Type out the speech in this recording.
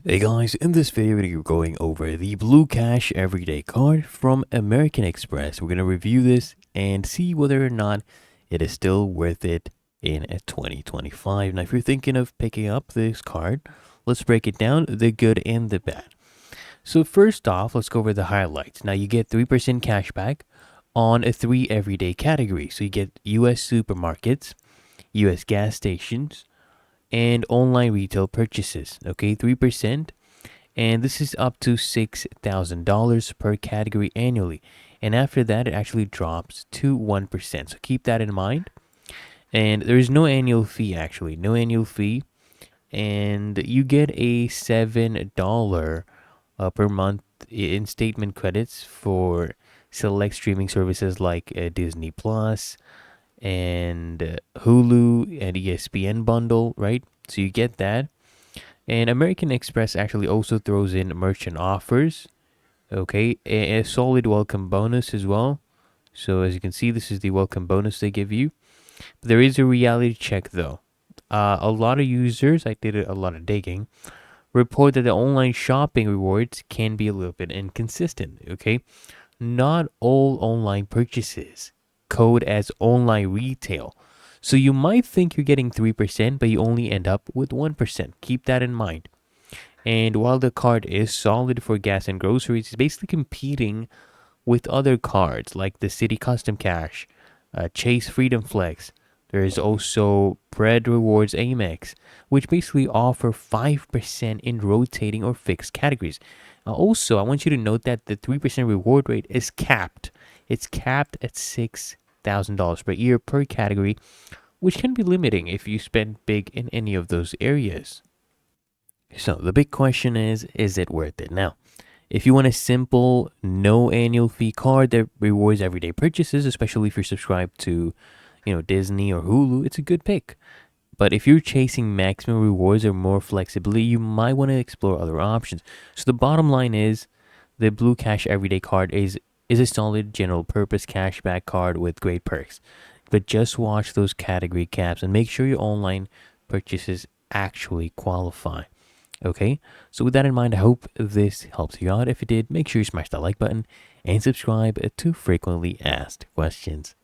Hey guys, in this video we're going over the Blue Cash Everyday card from American Express. We're going to review this and see whether or not it is still worth it in 2025. Now if you're thinking of picking up this card, let's break it down, the good and the bad. So first off, let's go over the highlights. Now you get 3% cash back on 3 everyday categories. So you get US supermarkets, US gas stations, and online retail purchases. Okay, 3%. And this is up to $6,000 per category annually. And after that, it actually drops to 1%. So keep that in mind. And there is no annual fee, actually, no annual fee. And you get a $7 per month in statement credits for select streaming services like Disney Plus and Hulu and ESPN bundle, right? So you get that. And American Express actually also throws in merchant offers. Okay, a solid welcome bonus as well. So as you can see, this is the welcome bonus they give you. There is a reality check though. A lot of users, I did a lot of digging, report that the online shopping rewards can be a little bit inconsistent. Okay, not all online purchases code as online retail. So you might think you're getting 3%, but you only end up with 1%. Keep that in mind. And while the card is solid for gas and groceries, it's basically competing with other cards like the City Custom Cash, Chase Freedom Flex. There is also Bread Rewards Amex, which basically offer 5% in rotating or fixed categories. Also, I want you to note that the 3% reward rate is capped. It's capped at $6,000 per year per category, which can be limiting if you spend big in any of those areas. So the big question is it worth it? Now, if you want a simple, no annual fee card that rewards everyday purchases, especially if you're subscribed to, Disney or Hulu, it's a good pick. But if you're chasing maximum rewards or more flexibility, you might want to explore other options. So the bottom line is the Blue Cash Everyday card is a solid general purpose cashback card with great perks. But just watch those category caps and make sure your online purchases actually qualify. Okay, so with that in mind, I hope this helps you out. If it did, make sure you smash that like button and subscribe to frequently asked questions.